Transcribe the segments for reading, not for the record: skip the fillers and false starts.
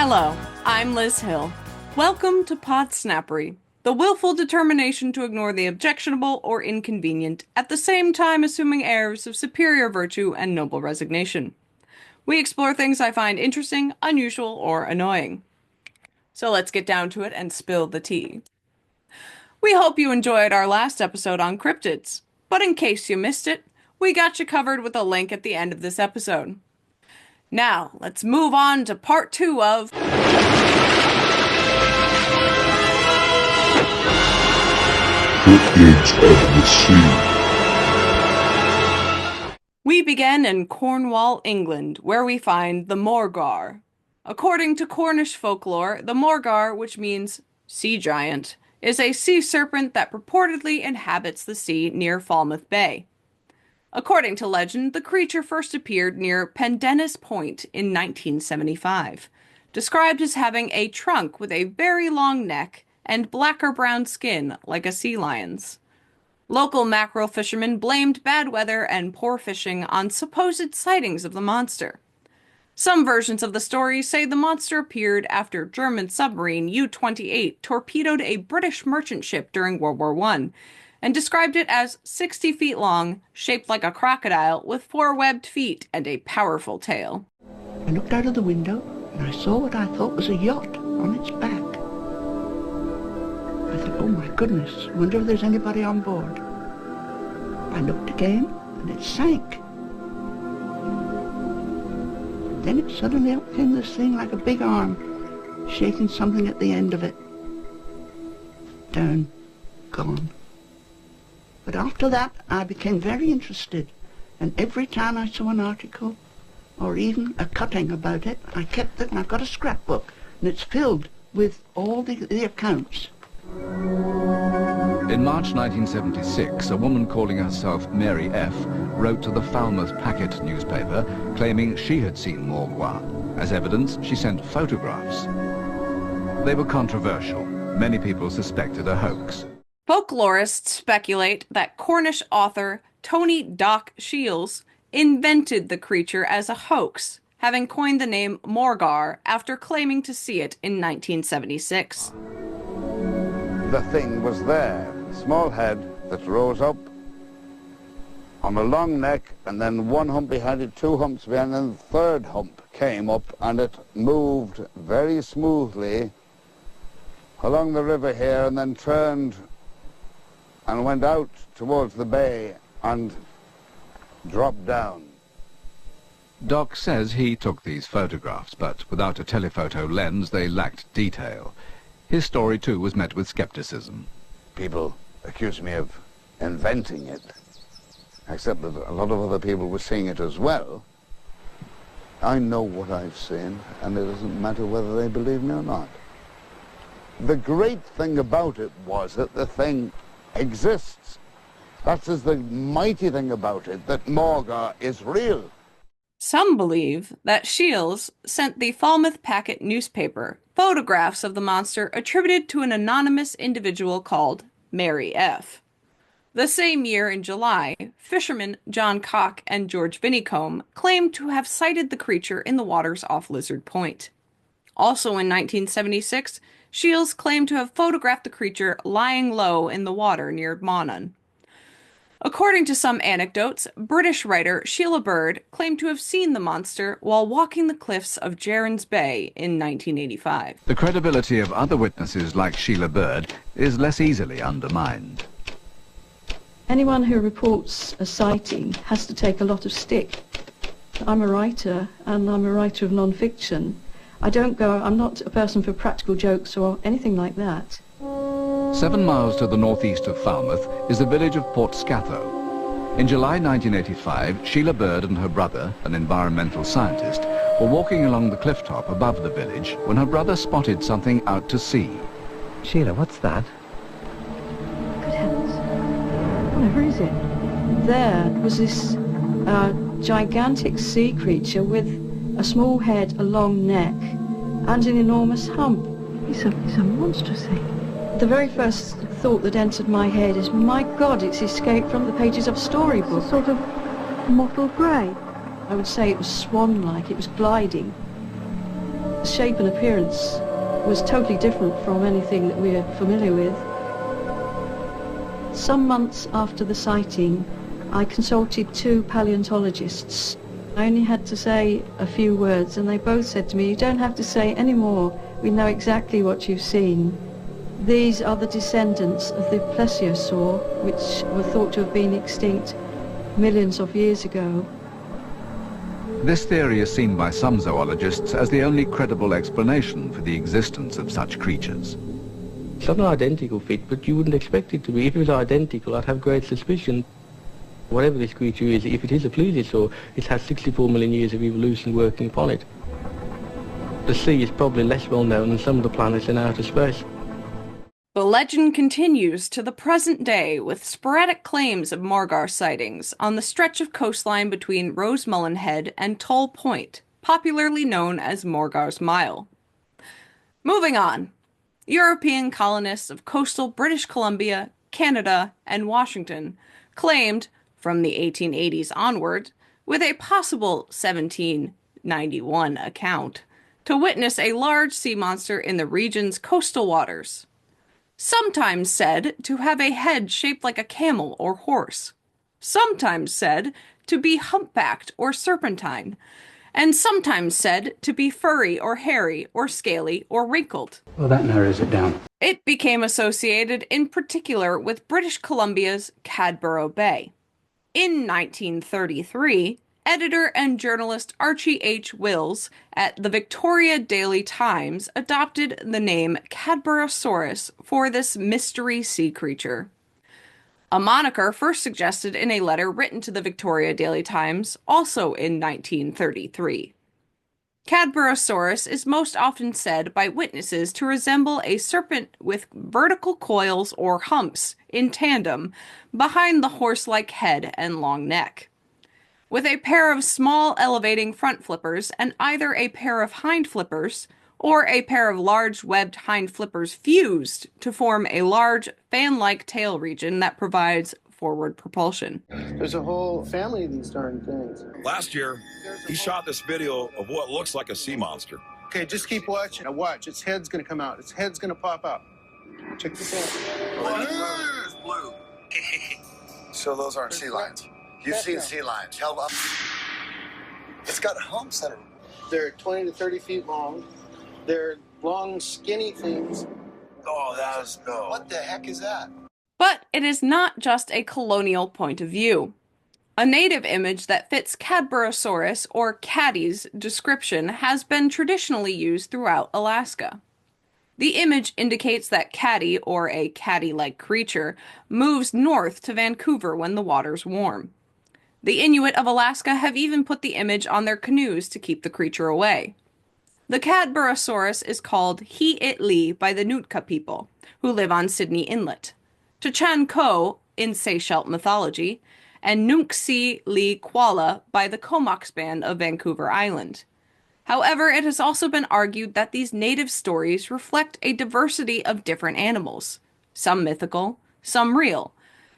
Hello, I'm Liz Hill. Welcome to Podsnappery, the willful determination to ignore the objectionable or inconvenient, at the same time assuming airs of superior virtue and noble resignation. We explore things I find interesting, unusual, or annoying. So let's get down to it and spill the tea. We hope you enjoyed our last episode on cryptids, but in case you missed it, we got you covered with a link at the end of this episode. Now, let's move on to part 2 of Cryptids of the Sea. We begin in Cornwall, England, where we find the Morgar. According to Cornish folklore, the Morgar, which means sea giant, is a sea serpent that purportedly inhabits the sea near Falmouth Bay. According to legend, the creature first appeared near Pendennis Point in 1975, described as having a trunk with a very long neck and black or brown skin like a sea lion's. Local mackerel fishermen blamed bad weather and poor fishing on supposed sightings of the monster. Some versions of the story say the monster appeared after German submarine U-28 torpedoed a British merchant ship during World War I, and described it as 60 feet long, shaped like a crocodile, with 4 webbed feet and a powerful tail. I looked out of the window and I saw what I thought was a yacht on its back. I thought, oh my goodness, I wonder if there's anybody on board. I looked again and it sank. Then it suddenly up came this thing like a big arm, shaking something at the end of it. Down, gone. But after that, I became very interested, and every time I saw an article, or even a cutting about it, I kept it, and I've got a scrapbook, and it's filled with all the accounts. In March 1976, a woman calling herself Mary F. wrote to the Falmouth Packet newspaper, claiming she had seen Morgar. As evidence, she sent photographs. They were controversial. Many people suspected a hoax. Folklorists speculate that Cornish author Tony Doc Shiels invented the creature as a hoax, having coined the name Morgar after claiming to see it in 1976. The thing was there, a small head that rose up on a long neck, and then one hump behind it, 2 humps behind it, and the third hump came up, and it moved very smoothly along the river here, and then turned and went out towards the bay and dropped down. Doc says he took these photographs, but without a telephoto lens they lacked detail. His story too was met with skepticism. People accused me of inventing it, except that a lot of other people were seeing it as well. I know what I've seen, and it doesn't matter whether they believe me or not. The great thing about it was that the thing exists. That is the mighty thing about it, that Morgar is real. Some believe that Shiels sent the Falmouth Packet newspaper photographs of the monster attributed to an anonymous individual called Mary F. The same year, in July, fishermen John Cock and George Vinicombe claimed to have sighted the creature in the waters off Lizard Point. Also in 1976, Shiels claimed to have photographed the creature lying low in the water near Monnon. According to some anecdotes, British writer Sheila Bird claimed to have seen the monster while walking the cliffs of Gerrans Bay in 1985. The credibility of other witnesses like Sheila Bird is less easily undermined. Anyone who reports a sighting has to take a lot of stick. I'm a writer, and I'm a writer of non-fiction. I'm not a person for practical jokes or anything like that. 7 miles to the northeast of Falmouth is the village of Port Scatho. In July 1985, Sheila Bird and her brother, an environmental scientist, were walking along the cliff top above the village when her brother spotted something out to sea. Sheila, what's that? Good heavens. Whatever is it? There was this gigantic sea creature with a small head, a long neck, and an enormous hump. It's a monstrous thing. The very first thought that entered my head is, my God, it's escaped from the pages of a storybook. Sort of mottled grey. I would say it was swan-like, it was gliding. shape and appearance was totally different from anything that we're familiar with. Some months after the sighting, I consulted 2 paleontologists. I only had to say a few words, and they both said to me, "You don't have to say any more. We know exactly what you've seen." These are the descendants of the plesiosaur, which were thought to have been extinct millions of years ago. This theory is seen by some zoologists as the only credible explanation for the existence of such creatures. It's not an identical fit, but you wouldn't expect it to be. If it was identical, I'd have great suspicion. Whatever this creature is, if it is a plesiosaur, it has 64 million years of evolution working upon it. The sea is probably less well known than some of the planets in outer space. The legend continues to the present day with sporadic claims of Morgar sightings on the stretch of coastline between Rosemullen Head and Toll Point, popularly known as Morgar's Mile. Moving on. European colonists of coastal British Columbia, Canada, and Washington claimed, from the 1880s onward, with a possible 1791 account, to witness a large sea monster in the region's coastal waters. Sometimes said to have a head shaped like a camel or horse, sometimes said to be humpbacked or serpentine, and sometimes said to be furry or hairy or scaly or wrinkled. Well, that narrows it down. It became associated in particular with British Columbia's Cadborough Bay. In 1933, editor and journalist Archie H. Wills at the Victoria Daily Times adopted the name Cadborosaurus for this mystery sea creature. A moniker first suggested in a letter written to the Victoria Daily Times, also in 1933. Cadborosaurus is most often said by witnesses to resemble a serpent with vertical coils or humps in tandem behind the horse-like head and long neck, with a pair of small elevating front flippers and either a pair of hind flippers or a pair of large webbed hind flippers fused to form a large fan-like tail region that provides forward propulsion. There's a whole family of these darn things. Last year, he shot this video of what looks like a sea monster. Okay, just keep watching. Now watch, its head's gonna come out. Its head's gonna pop out. Check this out. It's blue. So those aren't sea lions. You've seen sea lions. Held up. It's got humps that are... They're 20 to 30 feet long. They're long, skinny things. Oh, that is... No. What the heck is that? But it is not just a colonial point of view. A native image that fits Cadborosaurus or Caddy's description has been traditionally used throughout Alaska. The image indicates that Caddy, or a caddy-like creature, moves north to Vancouver when the water's warm. The Inuit of Alaska have even put the image on their canoes to keep the creature away. The Cadborosaurus is called He-It-Li by the Nootka people, who live on Sydney Inlet, Tachan Ko in Seychelles mythology, and Nunksi-Li Kuala by the Comox band of Vancouver Island. However, it has also been argued that these native stories reflect a diversity of different animals, some mythical, some real,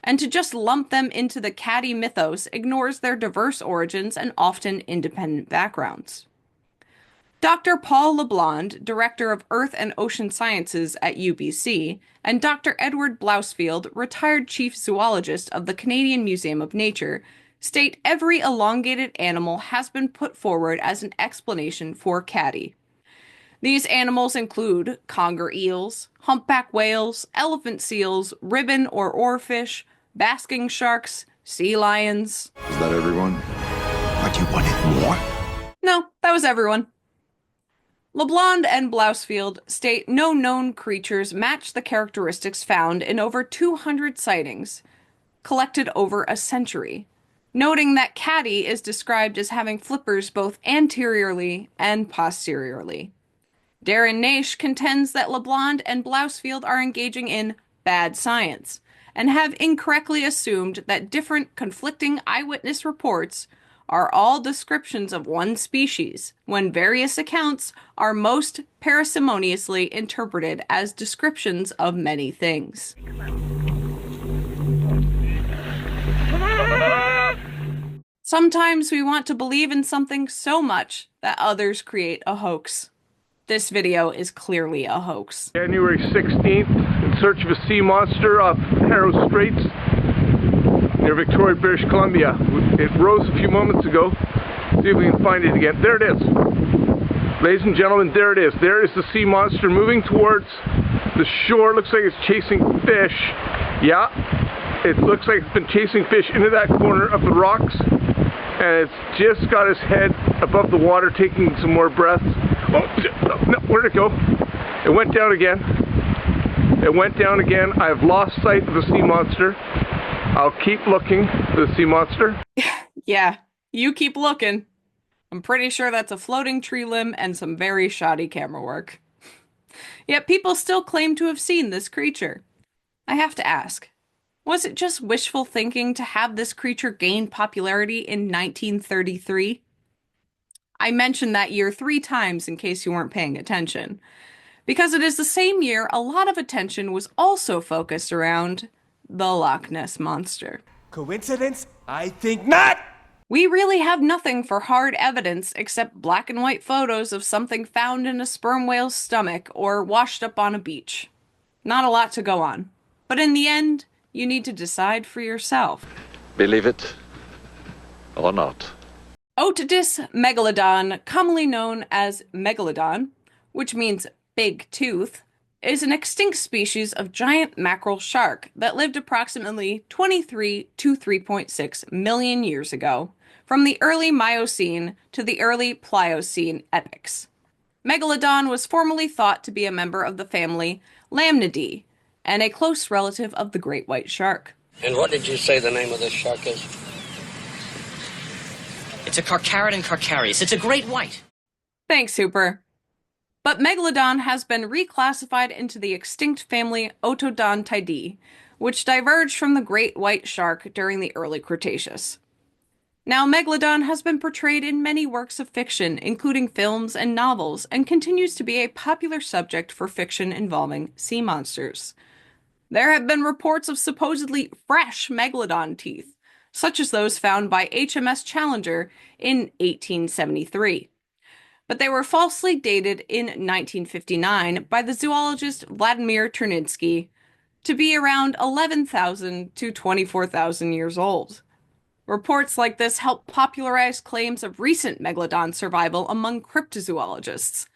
and to just lump them into the caddy mythos ignores their diverse origins and often independent backgrounds. Dr. Paul LeBlond, Director of Earth and Ocean Sciences at UBC, and Dr. Edward Blousfield, retired Chief Zoologist of the Canadian Museum of Nature, state every elongated animal has been put forward as an explanation for caddy. These animals include conger eels, humpback whales, elephant seals, ribbon or oarfish, basking sharks, sea lions. Is that everyone? What, you wanted more? No, that was everyone. LeBlond and Blousfield state no known creatures match the characteristics found in over 200 sightings, collected over a century, noting that caddy is described as having flippers both anteriorly and posteriorly. Darren Naish contends that LeBlond and Blousfield are engaging in bad science, and have incorrectly assumed that different conflicting eyewitness reports are all descriptions of one species, when various accounts are most parsimoniously interpreted as descriptions of many things. Sometimes we want to believe in something so much that others create a hoax. This video is clearly a hoax. January 16th, in search of a sea monster off Harrow Straits near Victoria, British Columbia. It rose a few moments ago. See if we can find it again. There it is. Ladies and gentlemen, there it is. There is the sea monster moving towards the shore. Looks like it's chasing fish. Yeah, it looks like it's been chasing fish into that corner of the rocks. And it's just got his head above the water, taking some more breaths. Oh, no, where'd it go? It went down again. It went down again. I've lost sight of the sea monster. I'll keep looking for the sea monster. Yeah, you keep looking. I'm pretty sure that's a floating tree limb and some very shoddy camera work. Yet people still claim to have seen this creature. I have to ask, was it just wishful thinking to have this creature gain popularity in 1933? I mentioned that year 3 times in case you weren't paying attention, because it is the same year a lot of attention was also focused around the Loch Ness Monster. Coincidence? I think not! We really have nothing for hard evidence except black and white photos of something found in a sperm whale's stomach or washed up on a beach. Not a lot to go on. But in the end, you need to decide for yourself. Believe it or not. Otodus megalodon, commonly known as megalodon, which means big tooth, is an extinct species of giant mackerel shark that lived approximately 23 to 3.6 million years ago, from the early Miocene to the early Pliocene epochs. Megalodon was formerly thought to be a member of the family Lamnidae, and a close relative of the great white shark. And what did you say the name of this shark is? It's a Carcharodon carcharias. It's a great white. Thanks, Hooper. But Megalodon has been reclassified into the extinct family Otodontidae, which diverged from the great white shark during the early Cretaceous. Now, Megalodon has been portrayed in many works of fiction, including films and novels, and continues to be a popular subject for fiction involving sea monsters. There have been reports of supposedly fresh Megalodon teeth, such as those found by HMS Challenger in 1873. But they were falsely dated in 1959 by the zoologist Vladimir Terninsky to be around 11,000 to 24,000 years old. Reports like this help popularize claims of recent megalodon survival among cryptozoologists.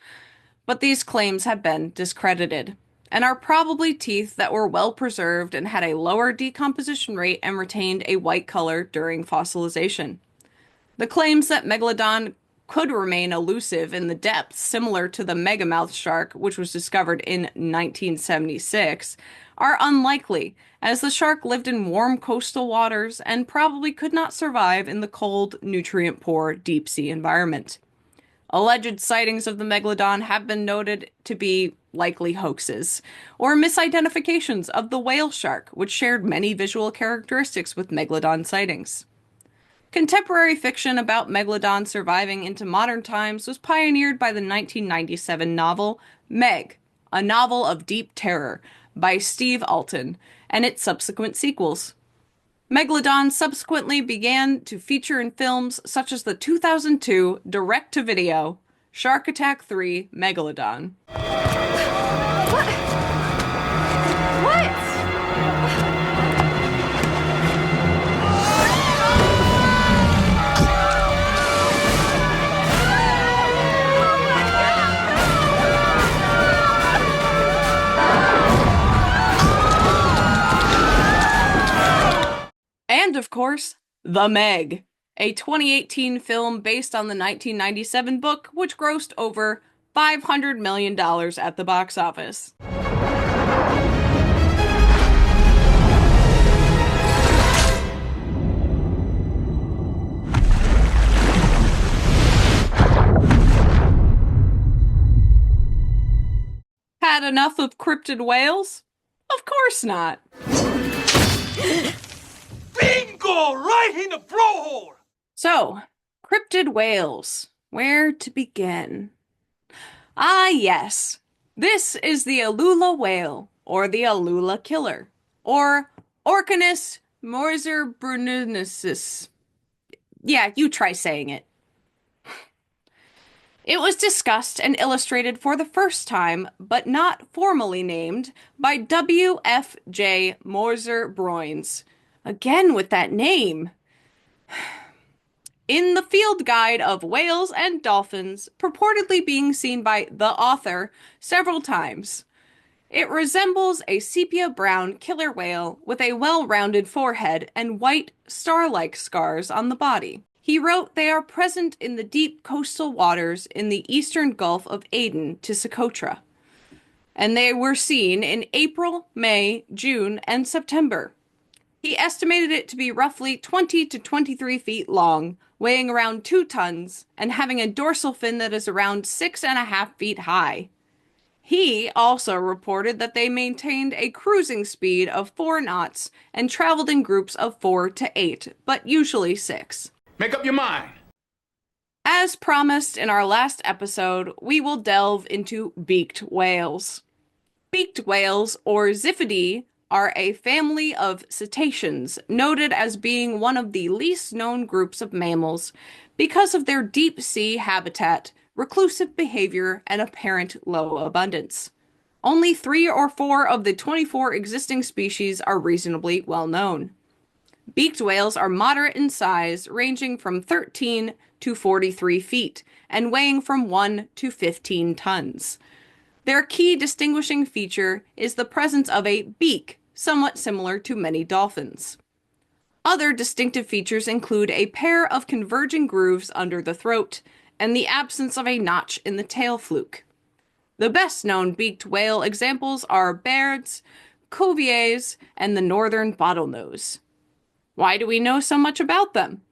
But these claims have been discredited, and are probably teeth that were well preserved and had a lower decomposition rate and retained a white color during fossilization. The claims that Megalodon could remain elusive in the depths, similar to the megamouth shark, which was discovered in 1976, are unlikely, as the shark lived in warm coastal waters and probably could not survive in the cold, nutrient-poor deep-sea environment. Alleged sightings of the Megalodon have been noted to be likely hoaxes, or misidentifications of the whale shark, which shared many visual characteristics with Megalodon sightings. Contemporary fiction about Megalodon surviving into modern times was pioneered by the 1997 novel Meg, a novel of deep terror, by Steve Alton, and its subsequent sequels. Megalodon subsequently began to feature in films such as the 2002 direct-to-video Shark Attack 3 Megalodon. And, of course, The Meg, a 2018 film based on the 1997 book, which grossed over $500 million at the box office. Had enough of cryptid whales? Of course not. Bingo! Right in the blowhole! So, cryptid whales. Where to begin? Ah, yes. This is the Alula whale, or the Alula killer, or Orcanis morzerbrunensis. Yeah, you try saying it. It was discussed and illustrated for the first time, but not formally named, by W. F. J. Morser Bruins. Again with that name. In the Field Guide of Whales and Dolphins, purportedly being seen by the author several times. It resembles a sepia-brown killer whale with a well-rounded forehead and white, star-like scars on the body. He wrote they are present in the deep coastal waters in the eastern Gulf of Aden to Socotra, and they were seen in April, May, June, and September. He estimated it to be roughly 20 to 23 feet long, weighing around 2 tons, and having a dorsal fin that is around 6.5 feet high. He also reported that they maintained a cruising speed of 4 knots and traveled in groups of 4 to 8, but usually 6. Make up your mind. As promised in our last episode, we will delve into beaked whales. Beaked whales, or Ziphidae, are a family of cetaceans noted as being one of the least known groups of mammals because of their deep sea habitat, reclusive behavior, and apparent low abundance. Only 3 or 4 of the 24 existing species are reasonably well known. Beaked whales are moderate in size, ranging from 13 to 43 feet, and weighing from 1 to 15 tons. Their key distinguishing feature is the presence of a beak, somewhat similar to many dolphins. Other distinctive features include a pair of converging grooves under the throat, and the absence of a notch in the tail fluke. The best-known beaked whale examples are Baird's, Cuvier's, and the northern bottlenose. Why do we know so much about them?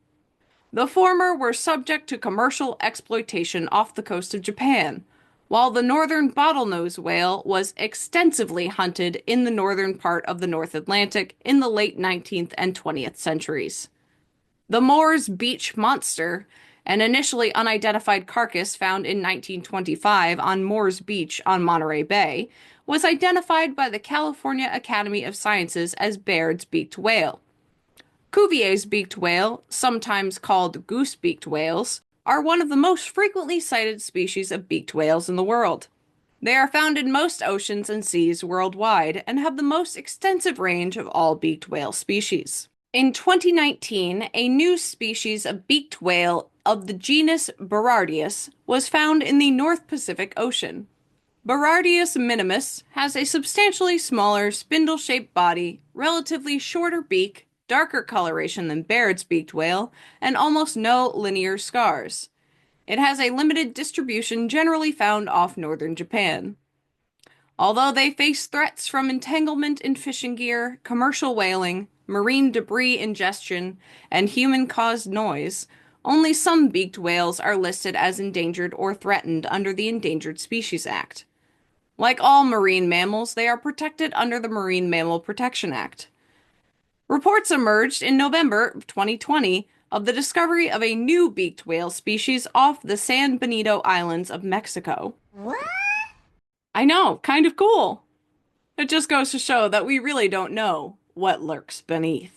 The former were subject to commercial exploitation off the coast of Japan, while the northern bottlenose whale was extensively hunted in the northern part of the North Atlantic in the late 19th and 20th centuries. The Moore's Beach monster, an initially unidentified carcass found in 1925 on Moore's Beach on Monterey Bay, was identified by the California Academy of Sciences as Baird's beaked whale. Cuvier's beaked whale, sometimes called goose-beaked whales, are one of the most frequently cited species of beaked whales in the world. They are found in most oceans and seas worldwide and have the most extensive range of all beaked whale species. In 2019, a new species of beaked whale of the genus Berardius was found in the North Pacific Ocean. Berardius minimus has a substantially smaller spindle-shaped body, relatively shorter beak, darker coloration than Baird's beaked whale, and almost no linear scars. It has a limited distribution generally found off northern Japan. Although they face threats from entanglement in fishing gear, commercial whaling, marine debris ingestion, and human-caused noise, only some beaked whales are listed as endangered or threatened under the Endangered Species Act. Like all marine mammals, they are protected under the Marine Mammal Protection Act. Reports emerged in November of 2020 of the discovery of a new beaked whale species off the San Benito Islands of Mexico. What? I know, kind of cool. It just goes to show that we really don't know what lurks beneath.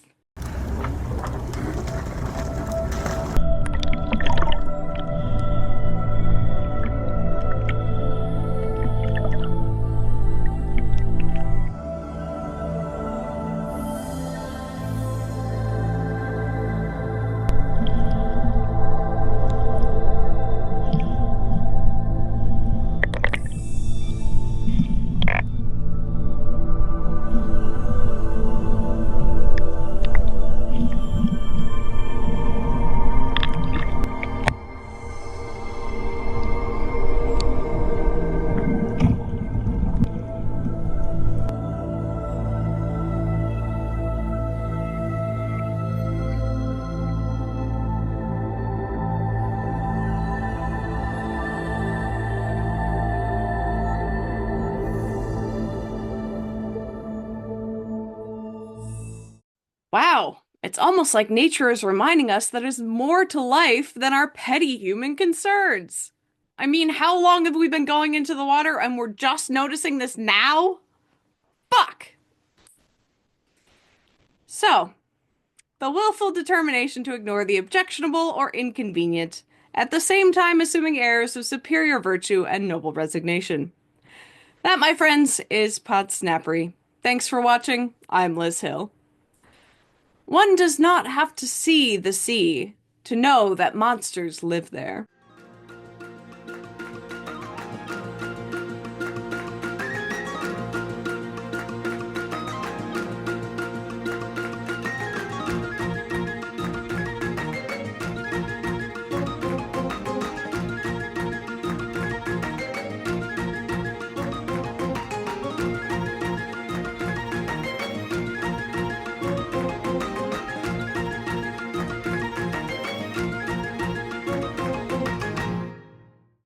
Wow, it's almost like nature is reminding us that there's more to life than our petty human concerns. I mean, how long have we been going into the water and we're just noticing this now? Fuck! So, the willful determination to ignore the objectionable or inconvenient, at the same time assuming airs of superior virtue and noble resignation. That, my friends, is Podsnappery. Thanks for watching. I'm Liz Hill. One does not have to see the sea to know that monsters live there.